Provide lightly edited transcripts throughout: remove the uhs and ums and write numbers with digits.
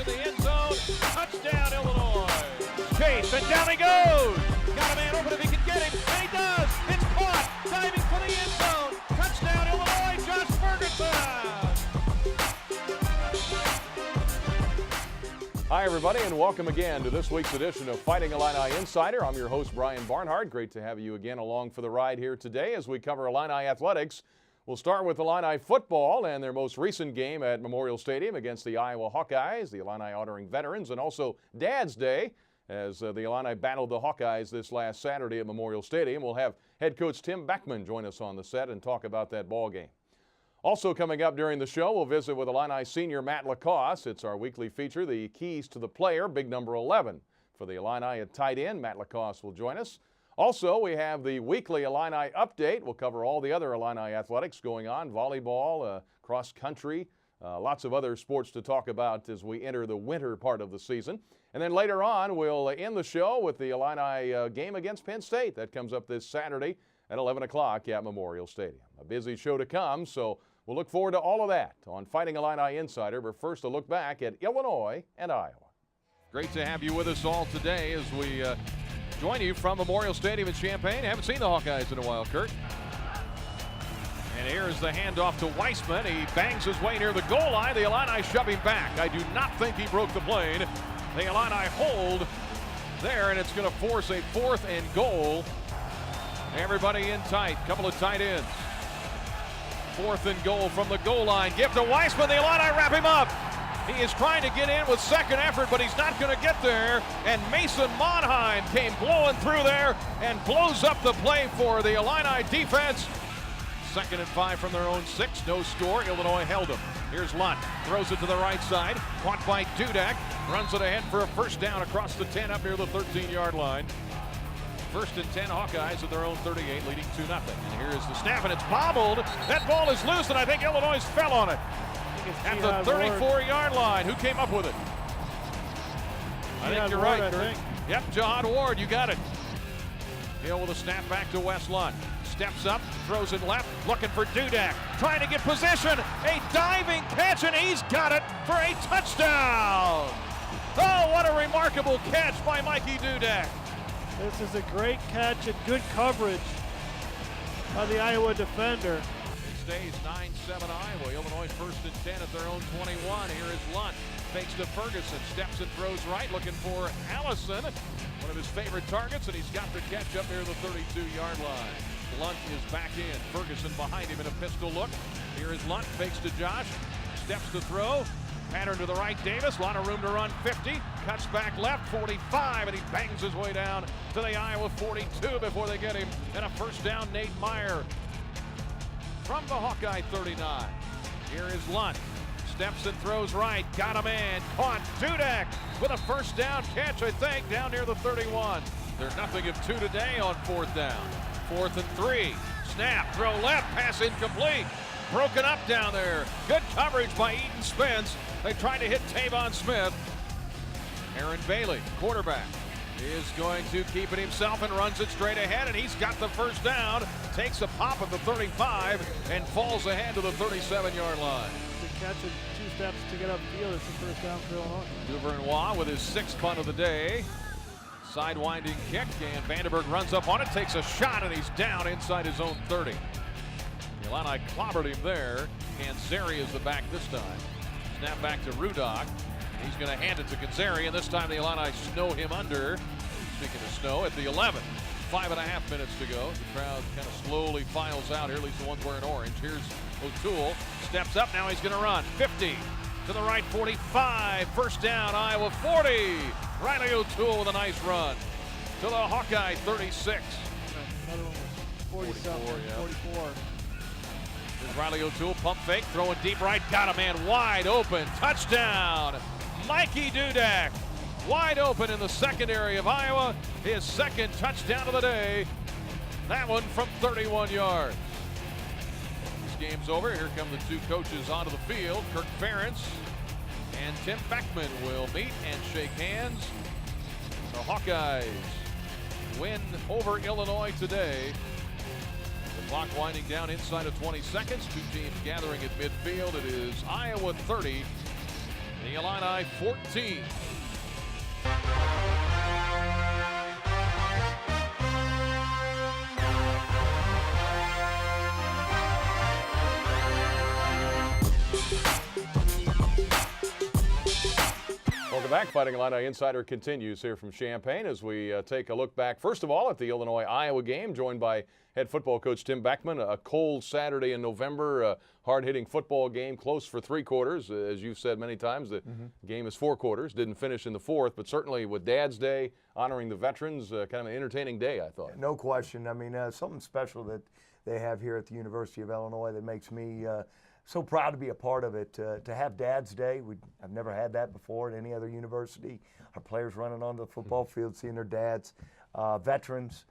in the end zone. Touchdown, Illinois. Chase, and down he goes. Got a man open if he can get him, and he does. It's caught, diving for the end zone. Touchdown, Illinois, Josh Ferguson. Hi, everybody, and welcome again to this week's edition of Fighting Illini Insider. I'm your host, Brian Barnhart. Great to have you again along for the ride here today as we cover Illini athletics. We'll start with Illini football and their most recent game at Memorial Stadium against the Iowa Hawkeyes. The Illini honoring veterans, and also Dad's Day as the Illini battled the Hawkeyes this last Saturday at Memorial Stadium. We'll have head coach Tim Beckman join us on the set and talk about that ball game. Also coming up during the show, we'll visit with Illini senior Matt Lacoste. It's our weekly feature, The Keys to the Player, big number 11. For the Illini at tight end, Matt Lacoste will join us. Also, we have the weekly Illini update. We'll cover all the other Illini athletics going on, volleyball, cross country, lots of other sports to talk about as we enter the winter part of the season. And then later on, we'll end the show with the Illini game against Penn State. That comes up this Saturday at 11 o'clock at Memorial Stadium. A busy show to come, so we'll look forward to all of that on Fighting Illini Insider. But first, a look back at Illinois and Iowa. Great to have you with us all today as we join you from Memorial Stadium in Champaign. Haven't seen the Hawkeyes in a while, Kurt. And here is the handoff to Weissman. He bangs his way near the goal line. The Illini shove him back. I do not think he broke the plane. The Illini hold there, and it's going to force a 4th and goal. Everybody in tight. Couple of tight ends. 4th and goal from the goal line. Give to Weissman. The Illini wrap him up. He is trying to get in with second effort, but he's not going to get there. And Mason Monheim came blowing through there and blows up the play for the Illini defense. 2nd and 5 from their own 6. No score. Illinois held them. Here's Lunt. Throws it to the right side. Caught by Dudek. Runs it ahead for a first down across the 10 up near the 13-yard line. 1st and 10 Hawkeyes at their own 38, leading 2-0. And here is the snap, and it's bobbled. That ball is loose, and I think Illinois fell on it. At the 34-yard line. Who came up with it? I think you're right, Kurt. Yep, Jihad Ward, you got it. Hill with a snap back to Wes Lunt. Steps up, throws it left, looking for Dudek. Trying to get position. A diving catch, and he's got it for a touchdown. Oh, what a remarkable catch by Mikey Dudek. This is a great catch and good coverage by the Iowa defender. It stays 9-7 Iowa. Illinois 1st and 10 at their own 21. Here is Lunt. Fakes to Ferguson. Steps and throws right, looking for Allison. One of his favorite targets, and he's got the catch up near the 32-yard line. Lunt is back in. Ferguson behind him in a pistol look. Here is Lunt. Fakes to Josh. Steps to throw. Pattern to the right, Davis. A lot of room to run. 50. Cuts back left. 45. And he bangs his way down to the Iowa 42 before they get him. And a first down, Nate Meyer from the Hawkeye 39. Here is Lunt. Steps and throws right. Got a man. Caught. Dudek with a first down catch, I think, down near the 31. They're nothing of 2 today on 4th down. 4th and 3. Snap. Throw left. Pass incomplete. Broken up down there. Good coverage by Eaton Spence. They tried to hit Tavon Smith. Aaron Bailey, quarterback, is going to keep it himself and runs it straight ahead, and he's got the first down. Takes a pop at the 35 and falls ahead to the 37-yard line. The catch in 2 steps to get upfield. It's the first down for Illinois. Duvernois with his 6th punt of the day. Sidewinding kick, and Vandenberg runs up on it, takes a shot, and he's down inside his own 30. The Illini clobbered him there. Canzeri is the back this time. Snap back to Rudock. He's going to hand it to Canzeri, and this time the Illini snow him under. Speaking of snow, at the 11. 5.5 minutes to go. The crowd kind of slowly files out here, at least the ones wearing orange. Here's O'Toole. Steps up, now he's going to run. 50 to the right, 45. First down, Iowa 40. Riley O'Toole with a nice run to the Hawkeye 36. Another one was 44. There's Riley O'Toole, pump fake, throwing deep right, got a man wide open, touchdown, Mikey Dudek, wide open in the secondary of Iowa, his 2nd touchdown of the day, that one from 31 yards. This game's over, here come the 2 coaches onto the field, Kirk Ferentz and Tim Beckman will meet and shake hands. The Hawkeyes win over Illinois today. The clock winding down inside of 20 seconds. 2 teams gathering at midfield. It is Iowa 30, The Illini 14. Welcome back. Fighting Illini Insider continues here from Champaign as we take a look back, first of all, at the Illinois-Iowa game, joined by head football coach Tim Beckman. A cold Saturday in November, a hard-hitting football game, close for 3 quarters. As you've said many times, the game is 4 quarters, didn't finish in the 4th, but certainly with Dad's Day, honoring the veterans, kind of an entertaining day, I thought. No question. I mean, something special that they have here at the University of Illinois that makes me so proud to be a part of it. To have Dad's Day, I've never had that before at any other university. Our players running onto the football field, seeing their dads. Veterans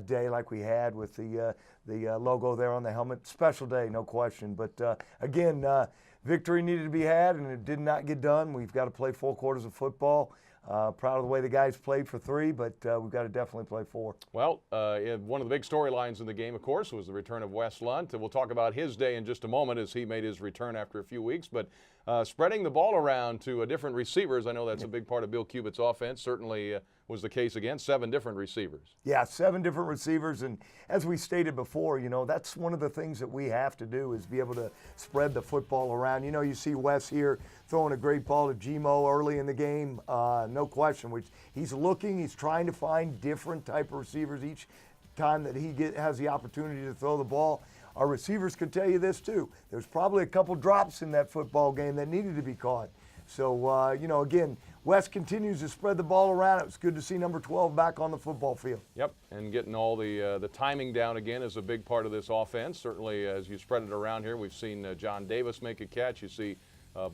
Day like we had with the logo there on the helmet. Special day, no question. But again, victory needed to be had, and it did not get done. We've got to play 4 quarters of football. Proud of the way the guys played for 3, but we've got to definitely play 4. Well, one of the big storylines in the game, of course, was the return of Wes Lunt. We'll talk about his day in just a moment as he made his return after a few weeks. But spreading the ball around to different receivers, I know that's a big part of Bill Cubitt's offense. Certainly was the case again, 7 different receivers. Yeah, 7 different receivers, and as we stated before, you know, that's one of the things that we have to do is be able to spread the football around. You know, you see Wes here throwing a great ball to Gmo early in the game, no question. Which he's looking, he's trying to find different type of receivers each time that he has the opportunity to throw the ball. Our receivers could tell you this too. There's probably a couple drops in that football game that needed to be caught. So, you know, again, Wes continues to spread the ball around. It was good to see number 12 back on the football field. Yep, and getting all the timing down again is a big part of this offense. Certainly, as you spread it around here, we've seen John Davis make a catch. You see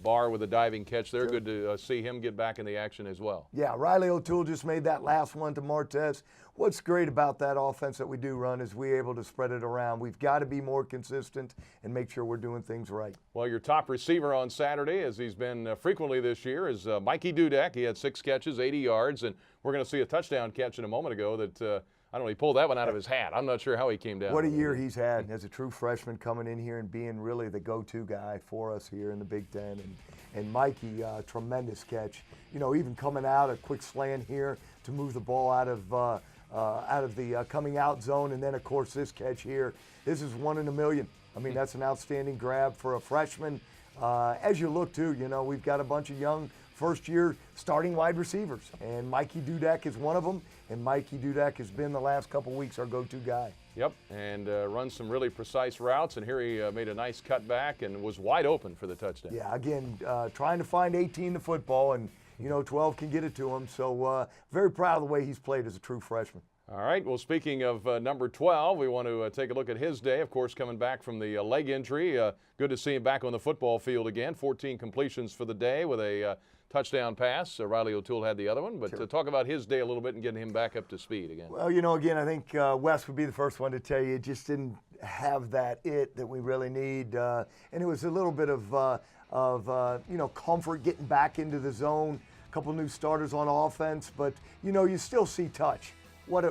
Barr with a diving catch there. Sure. Good to see him get back in the action as well. Yeah, Riley O'Toole just made that last one to Martez. What's great about that offense that we do run is we're able to spread it around. We've got to be more consistent and make sure we're doing things right. Well, your top receiver on Saturday, as he's been frequently this year, is Mikey Dudek. He had 6 catches, 80 yards, and we're going to see a touchdown catch in a moment ago that I don't know, he pulled that one out of his hat. I'm not sure how he came down. What a year he's had as a true freshman, coming in here and being really the go-to guy for us here in the Big Ten. And Mikey, tremendous catch. You know, even coming out, a quick slant here to move the ball out of the coming out zone. And then, of course, this catch here. This is 1 in a million. I mean, that's an outstanding grab for a freshman. As you look, too, you know, we've got a bunch of young first-year starting wide receivers. And Mikey Dudek is one of them. And Mikey Dudek has been the last couple weeks our go-to guy. Yep, and runs some really precise routes. And here he made a nice cutback and was wide open for the touchdown. Yeah, again, trying to find 18 the football, and, you know, 12 can get it to him. So very proud of the way he's played as a true freshman. All right, well, speaking of number 12, we want to take a look at his day. Of course, coming back from the leg injury. Good to see him back on the football field again. 14 completions for the day with a touchdown pass. Riley O'Toole had the other one. But Sure. Talk about his day a little bit and getting him back up to speed again. Well, you know, again, I think Wes would be the first one to tell you it just didn't have that that we really need. And it was a little bit of you know, comfort getting back into the zone. A couple new starters on offense. But, you know, you still see touch.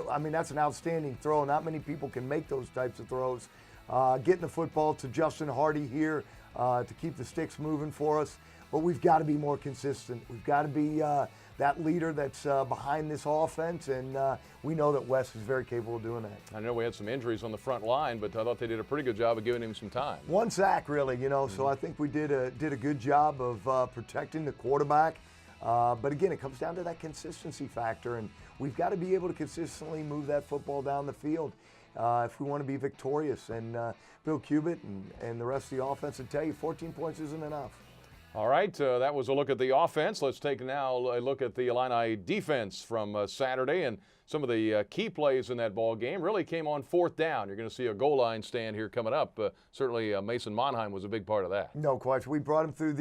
I mean, that's an outstanding throw. Not many people can make those types of throws. Getting the football to Justin Hardy here to keep the sticks moving for us. But we've got to be more consistent. We've got to be that leader that's behind this offense, and we know that Wes is very capable of doing that. I know we had some injuries on the front line, but I thought they did a pretty good job of giving him some time. 1 sack, really, you know, so I think we did a good job of protecting the quarterback. But again, it comes down to that consistency factor, and we've got to be able to consistently move that football down the field if we want to be victorious. And Bill Cubitt and the rest of the offense will tell you 14 points isn't enough. All right, that was a look at the offense. Let's take now a look at the Illini defense from Saturday, and some of the key plays in that ball game really came on 4th down. You're going to see a goal line stand here coming up. Certainly, Mason Monheim was a big part of that. No question. We brought him through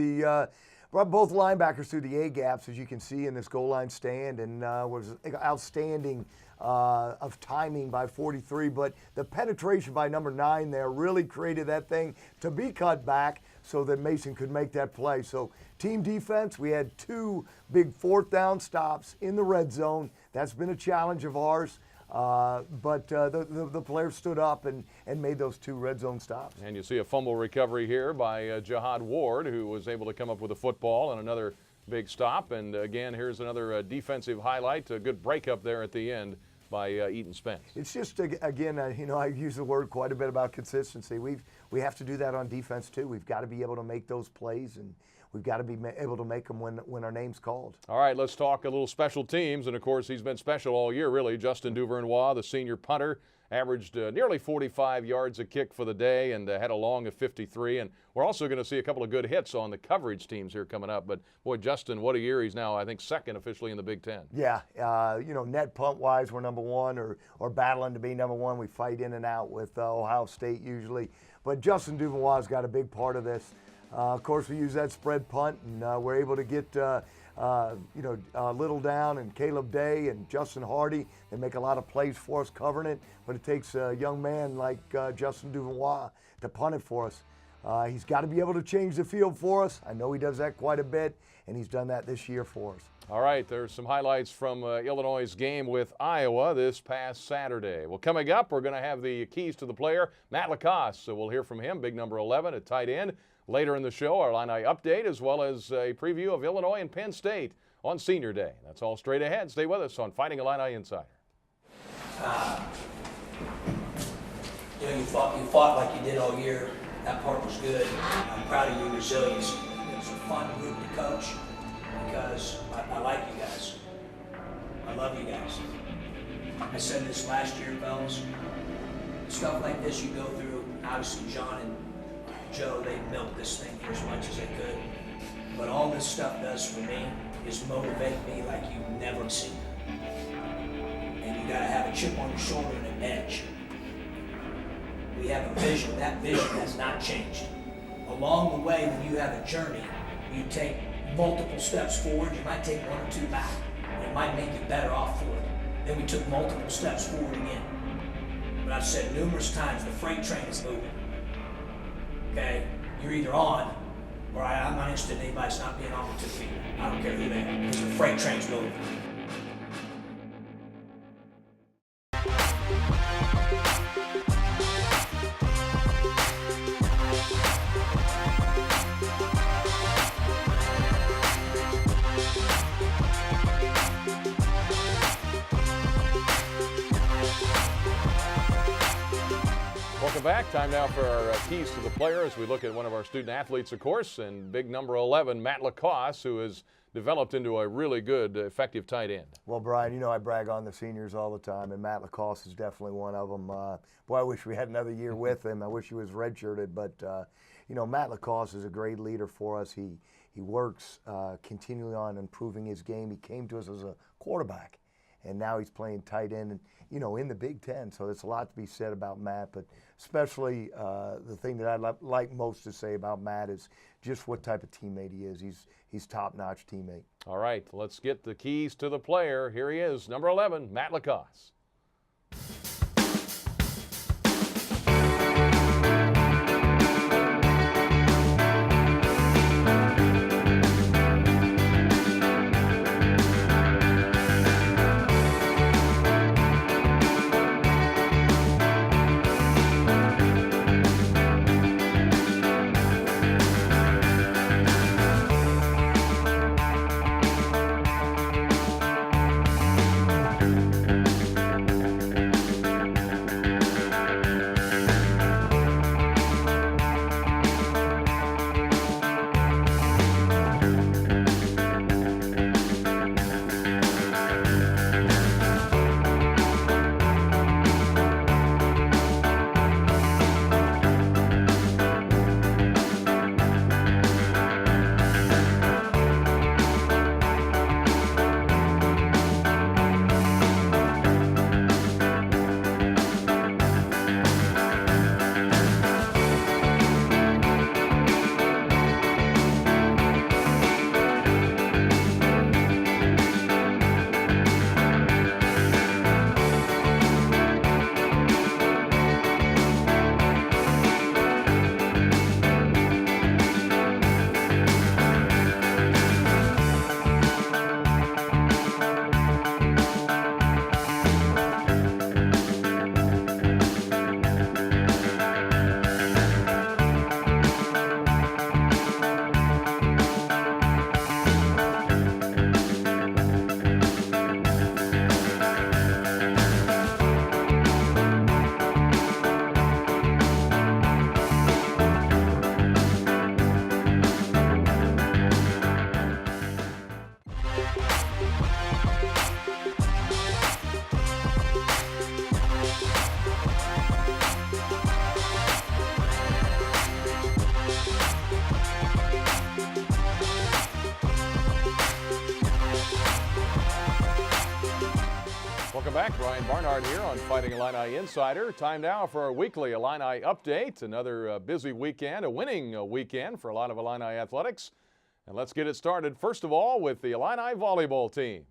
brought both linebackers through the A gaps, as you can see in this goal line stand, and was outstanding of timing by 43. But the penetration by number 9 there really created that thing to be cut back so that Mason could make that play. So team defense, we had 2 big 4th down stops in the red zone. That's been a challenge of ours. But the players stood up and made those 2 red zone stops. And you see a fumble recovery here by Jihad Ward, who was able to come up with a football and another big stop. And again, here's another defensive highlight, a good breakup there at the end by Eaton Spence. It's just, again, I use the word quite a bit about consistency. We have to do that on defense too. We've got to be able to make those plays, and we've got to be able to make them when our name's called. All right, let's talk a little special teams. And, of course, he's been special all year, really. Justin Duvernois, the senior punter, averaged nearly 45 yards a kick for the day and had a long of 53. And we're also going to see a couple of good hits on the coverage teams here coming up. But, boy, Justin, what a year. He's now, I think, second officially in the Big Ten. Yeah, net punt-wise, we're number 1 or battling to be number 1. We fight in and out with Ohio State usually. But Justin Duvernois got a big part of this. Of course, we use that spread punt, and we're able to get Little Down and Caleb Day and Justin Hardy. They make a lot of plays for us covering it, but it takes a young man like Justin Duvernois to punt it for us. He's got to be able to change the field for us. I know he does that quite a bit, and he's done that this year for us. All right, there's some highlights from Illinois' game with Iowa this past Saturday. Well, coming up, we're going to have the keys to the player, Matt Lacoste. So we'll hear from him, big number 11 at tight end. Later in the show, our Illini update, as well as a preview of Illinois and Penn State on Senior Day. That's all straight ahead. Stay with us on Fighting Illini Insider. You fought like you did all year. That part was good. I'm proud of your resilience. It was a fun group to coach because I like you guys. I love you guys. I said this last year, fellas. Stuff like this you go through. Obviously, John and Joe, they milked this thing for as much as they could. But all this stuff does for me is motivate me like you've never seen. And you gotta have a chip on your shoulder and an edge. We have a vision. That vision has not changed. Along the way, when you have a journey, you take multiple steps forward. You might take 1 or 2 back. It might make you better off for it. Then we took multiple steps forward again. But I've said numerous times, the freight train is moving. Okay? You're either on, or I'm not interested in anybody's not being on with 2 feet. I don't care who they are, because the freight train's moving. Welcome back. Time now for our keys to the player as we look at one of our student athletes, of course, and big number 11, Matt Lacoste, who has developed into a really good, effective tight end. Well, Brian, I brag on the seniors all the time, and Matt Lacoste is definitely one of them. Boy, I wish we had another year with him. I wish he was redshirted, but, Matt Lacoste is a great leader for us. He works continually on improving his game. He came to us as a quarterback, and now he's playing tight end, and, in the Big Ten. So there's a lot to be said about Matt, but especially the thing that I'd like most to say about Matt is just what type of teammate he is. He's top-notch teammate. All right, let's get the keys to the player. Here he is, number 11, Matt Lacoste. Welcome back. Brian Barnhart here on Fighting Illini Insider. Time now for our weekly Illini update. Another busy weekend, a winning weekend for a lot of Illini athletics. And let's get it started, first of all, with the Illini volleyball team.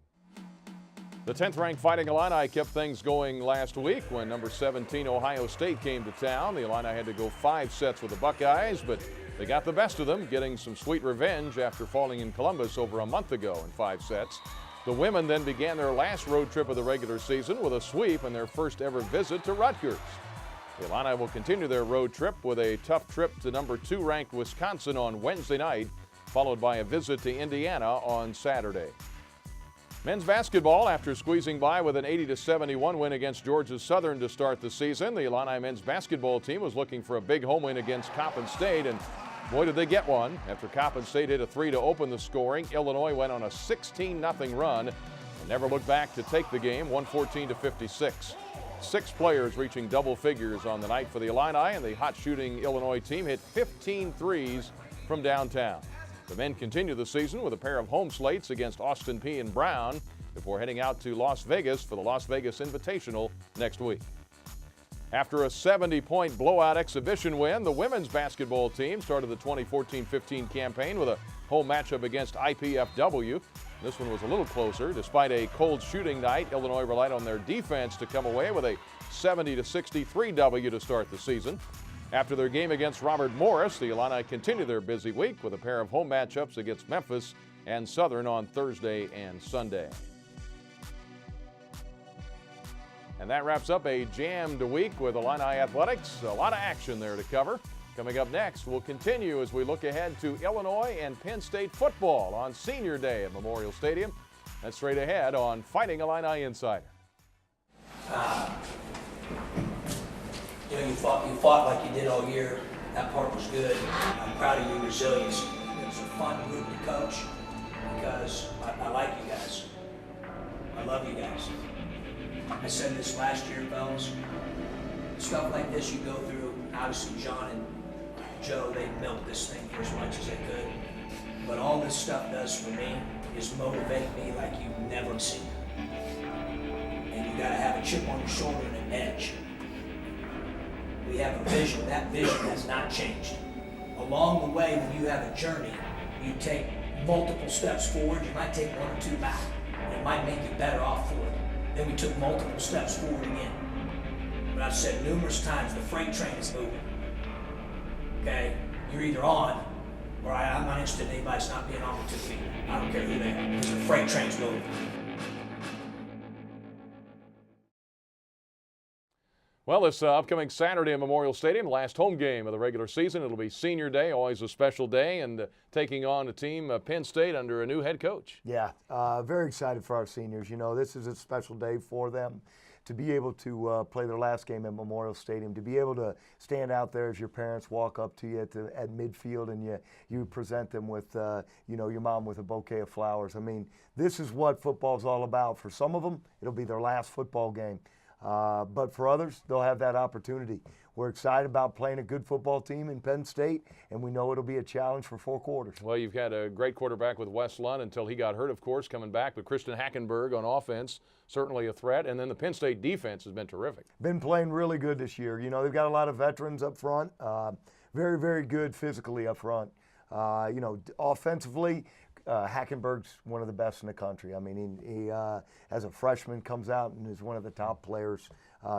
The 10th-ranked Fighting Illini kept things going last week when number 17 Ohio State came to town. The Illini had to go 5 sets with the Buckeyes, but they got the best of them, getting some sweet revenge after falling in Columbus over a month ago in 5 sets. The women then began their last road trip of the regular season with a sweep in their first ever visit to Rutgers. The Illini will continue their road trip with a tough trip to number 2-ranked Wisconsin on Wednesday night, followed by a visit to Indiana on Saturday. Men's basketball, after squeezing by with an 80-71 win against Georgia Southern to start the season, the Illini men's basketball team was looking for a big home win against Coppin State, and boy, did they get one. After Coppin State hit a 3 to open the scoring, Illinois went on a 16-0 run and never looked back to take the game, 114-56. 6 players reaching double figures on the night for the Illini, and the hot-shooting Illinois team hit 15 threes from downtown. The men continue the season with a pair of home slates against Austin Peay and Brown before heading out to Las Vegas for the Las Vegas Invitational next week. After a 70-point blowout exhibition win, the women's basketball team started the 2014-15 campaign with a home matchup against IPFW. This one was a little closer. Despite a cold shooting night, Illinois relied on their defense to come away with a 70-63 W to start the season. After their game against Robert Morris, the Illini continue their busy week with a pair of home matchups against Memphis and Southern on Thursday and Sunday. And that wraps up a jammed week with Illini athletics. A lot of action there to cover. Coming up next, we'll continue as we look ahead to Illinois and Penn State football on Senior Day at Memorial Stadium. That's straight ahead on Fighting Illini Insider. You fought like you did all year. That part was good. I'm proud of your resilience. It was a fun group to coach because I like you guys. I love you guys. I said this last year, fellas. Stuff like this you go through. Obviously, John and Joe, they milked this thing for as much as they could. But all this stuff does for me is motivate me like you've never seen. And you gotta have a chip on your shoulder and an edge. We have a vision. That vision has not changed. Along the way, when you have a journey, you take multiple steps forward. You might take 1 or 2 back. It might make you better off for it. Then we took multiple steps forward again. But I've said numerous times, the freight train is moving. Okay? You're either on, or I'm not interested in anybody's not being on with 2 feet. I don't care who they are, because the freight train's moving. Well, this upcoming Saturday at Memorial Stadium, last home game of the regular season. It'll be Senior Day, always a special day, and taking on a team, Penn State, under a new head coach. Yeah, very excited for our seniors. You know, this is a special day for them to be able to play their last game at Memorial Stadium, to be able to stand out there as your parents walk up to you at midfield and you present them with, your mom with a bouquet of flowers. I mean, this is what football's all about. For some of them, it'll be their last football game. But for others, they'll have that opportunity. We're excited about playing a good football team in Penn State, and we know it'll be a challenge for 4 quarters. Well, you've had a great quarterback with Wes Lund until he got hurt, of course, coming back. But Christian Hackenberg on offense, certainly a threat. And then the Penn State defense has been terrific. Been playing really good this year. You know, they've got a lot of veterans up front. Very, very good physically up front. Offensively, Hackenberg's one of the best in the country. I mean, he as a freshman comes out and is one of the top players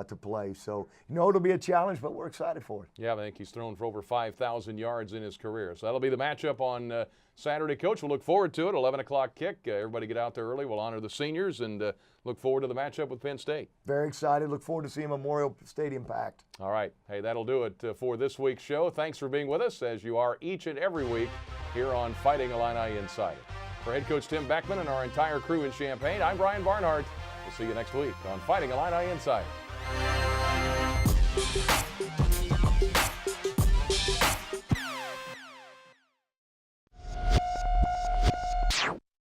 to play. So, it'll be a challenge, but we're excited for it. Yeah, I think he's thrown for over 5,000 yards in his career. So that'll be the matchup on Saturday, Coach. We'll look forward to it. 11 o'clock kick. Everybody get out there early. We'll honor the seniors and look forward to the matchup with Penn State. Very excited. Look forward to seeing Memorial Stadium packed. All right. Hey, that'll do it for this week's show. Thanks for being with us, as you are each and every week here on Fighting Illini Insider. For head coach Tim Beckman and our entire crew in Champaign, I'm Brian Barnhart. We'll see you next week on Fighting Illini Insider.